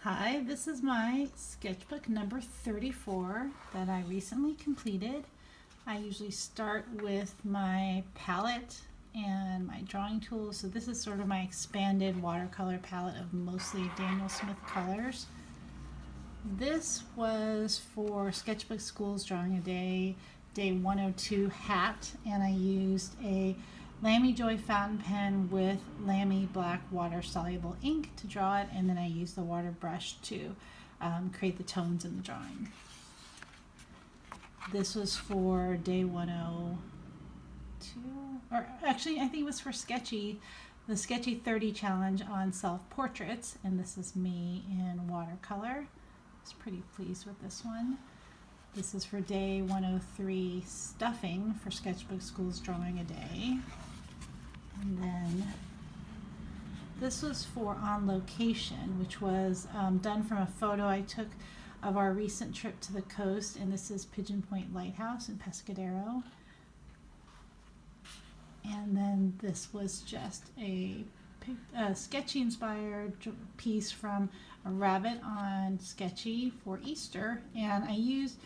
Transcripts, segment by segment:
Hi, this is my sketchbook number 34 that I recently completed. I usually start with my palette and my drawing tools. So this is sort of my expanded watercolor palette of mostly Daniel Smith colors. This was for Sketchbook School's Drawing a Day, Day 102 hat, and I used a Lamy Joy fountain pen with Lamy black water soluble ink to draw it, and then I used the water brush to create the tones in the drawing. This was for day 102, or actually I think it was for the Sketchy 30 challenge on self-portraits, and this is me in watercolor. I was pretty pleased with this one. This is for day 103 stuffing for Sketchbook School's Drawing a Day. And then this was for On Location, which was done from a photo I took of our recent trip to the coast, and this is Pigeon Point Lighthouse in Pescadero. And then this was just a sketchy inspired piece from a rabbit on Sketchy for Easter, and I used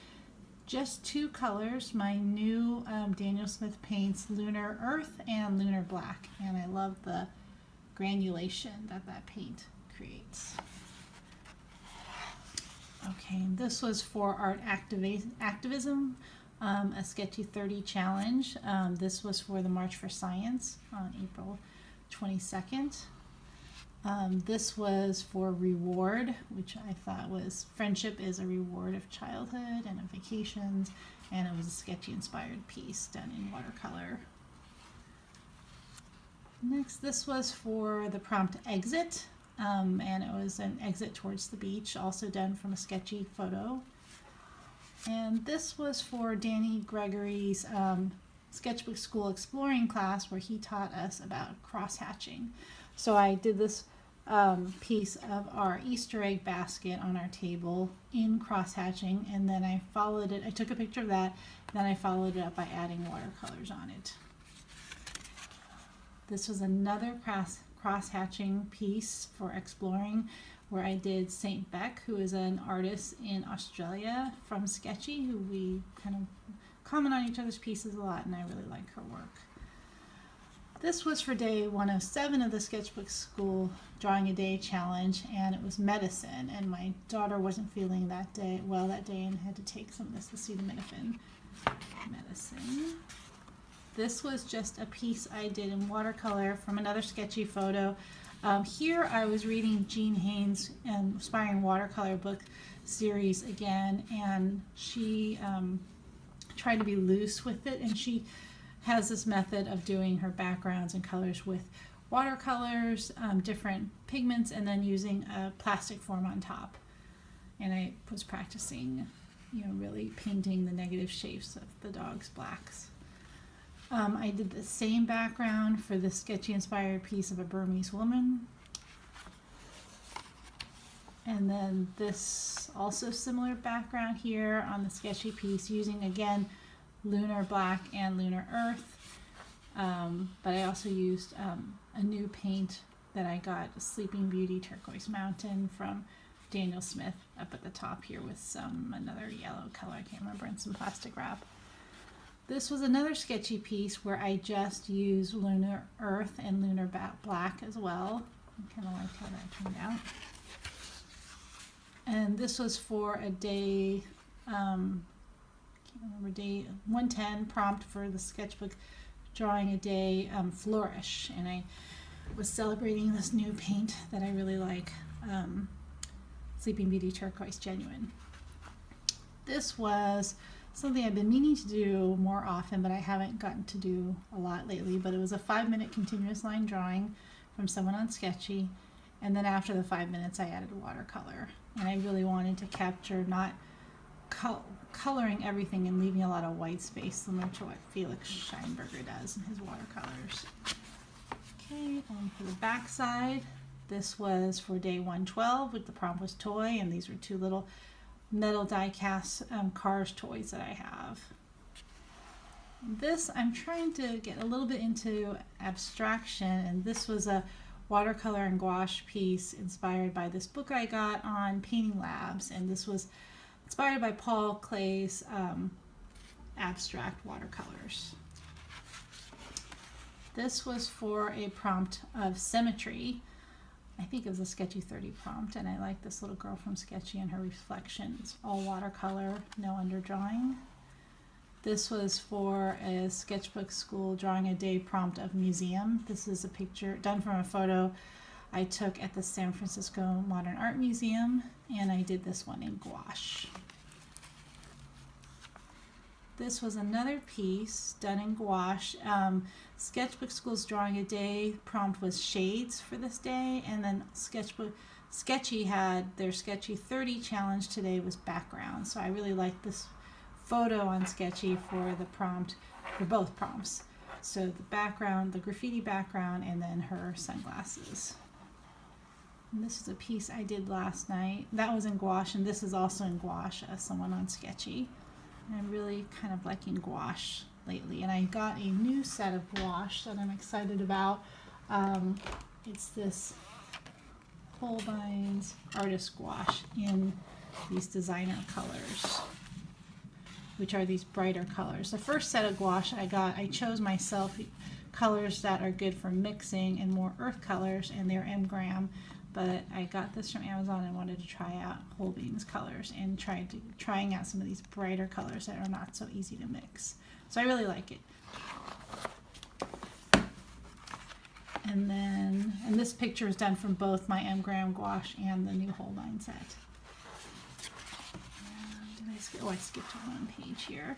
just two colors, my new Daniel Smith Paints Lunar Earth and Lunar Black, and I love the granulation that paint creates. Okay, and this was for Art Activism, a Sketchy 30 challenge. This was for the March for Science on April 22nd. This was for Reward, which I thought was Friendship is a Reward of Childhood and of Vacations, and it was a sketchy inspired piece done in watercolor. Next, this was for the prompt Exit, and it was an exit towards the beach, also done from a sketchy photo. And this was for Danny Gregory's Sketchbook School Exploring class, where he taught us about cross-hatching. So I did this piece of our Easter egg basket on our table in cross-hatching, and then I followed it. I took a picture of that, then I followed it up by adding watercolors on it. This was another cross-hatching piece for Exploring, where I did Saint Beck, who is an artist in Australia from Sketchy, who we kind of comment on each other's pieces a lot, and I really like her work. This was for day 107 of the Sketchbook School Drawing a Day challenge, and it was medicine, and my daughter wasn't feeling that day and had to take some of this acetaminophen medicine. This was just a piece I did in watercolor from another sketchy photo. Here I was reading Jean Haynes' Inspiring Watercolor book series again, and she tried to be loose with it, and she has this method of doing her backgrounds and colors with watercolors, different pigments, and then using a plastic form on top. And I was practicing, really painting the negative shapes of the dog's blacks. I did the same background for the sketchy inspired piece of a Burmese woman. And then this also similar background here on the sketchy piece, using again Lunar Black and Lunar Earth, but I also used a new paint that I got, Sleeping Beauty Turquoise Mountain from Daniel Smith, up at the top here with another yellow color, I can't remember, and some plastic wrap. This was another sketchy piece where I just used Lunar Earth and Lunar Black as well. I kind of liked how that turned out. And this was for a day, day 110 prompt for the Sketchbook Drawing a Day Flourish, and I was celebrating this new paint that I really like, Sleeping Beauty Turquoise Genuine. This was something I've been meaning to do more often, but I haven't gotten to do a lot lately, but it was a 5-minute continuous line drawing from someone on Sketchy, and then after the 5 minutes I added watercolor, and I really wanted to capture not coloring everything and leaving a lot of white space, similar to what Felix Scheinberger does in his watercolors. Okay, and for the back side, this was for day 112, with the prompt was toy, and these were two little metal die cast Cars toys that I have. This, I'm trying to get a little bit into abstraction, and this was a watercolor and gouache piece inspired by this book I got on Painting Labs, and this was inspired by Paul Klee's abstract watercolors. This was for a prompt of symmetry. I think it was a Sketchy 30 prompt, and I like this little girl from Sketchy and her reflection. It's all watercolor, no underdrawing. This was for a Sketchbook School Drawing a Day prompt of museum. This is a picture done from a photo I took at the San Francisco Modern Art Museum, and I did this one in gouache. This was another piece done in gouache. Sketchbook School's Drawing a Day prompt was shades for this day, and then Sketchy had their Sketchy 30 challenge today was background. So I really like this photo on Sketchy for the prompt, for both prompts. So the background, the graffiti background, and then her sunglasses. And this is a piece I did last night. That was in gouache, and this is also in gouache, someone on Sketchy. I'm really kind of liking gouache lately, and I got a new set of gouache that I'm excited about. It's this Holbein's Artist Gouache in these designer colors, which are these brighter colors. The first set of gouache I got, I chose myself colors that are good for mixing and more earth colors, and they're M-gram. But I got this from Amazon and wanted to try out Holbein's colors and trying out some of these brighter colors that are not so easy to mix. So I really like it. And this picture is done from both my M-gram gouache and the new Holbein set. I skipped one page here.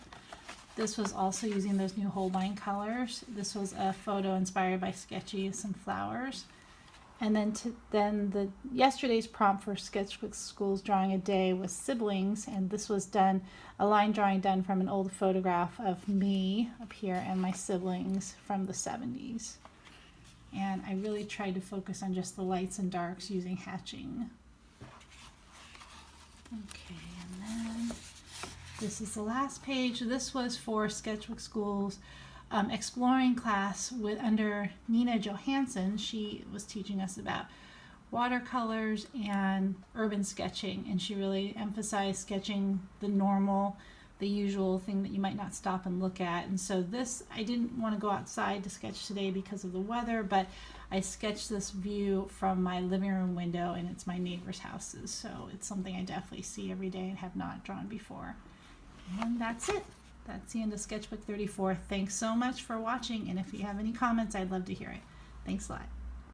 This was also using those new Holbein colors. This was a photo inspired by Sketchy, some flowers. And then yesterday's prompt for Sketchbook School's Drawing a Day was siblings, and this was a line drawing done from an old photograph of me up here and my siblings from the 70s. And I really tried to focus on just the lights and darks using hatching. Okay, and then this is the last page. This was for Sketchbook School's exploring class under Nina Johansson. She was teaching us about watercolors and urban sketching, and she really emphasized sketching the normal, the usual thing that you might not stop and look at. And so this, I didn't want to go outside to sketch today because of the weather, but I sketched this view from my living room window, and it's my neighbor's houses, so it's something I definitely see every day and have not drawn before. And that's it. That's the end of Sketchbook 34. Thanks so much for watching, and if you have any comments, I'd love to hear it. Thanks a lot.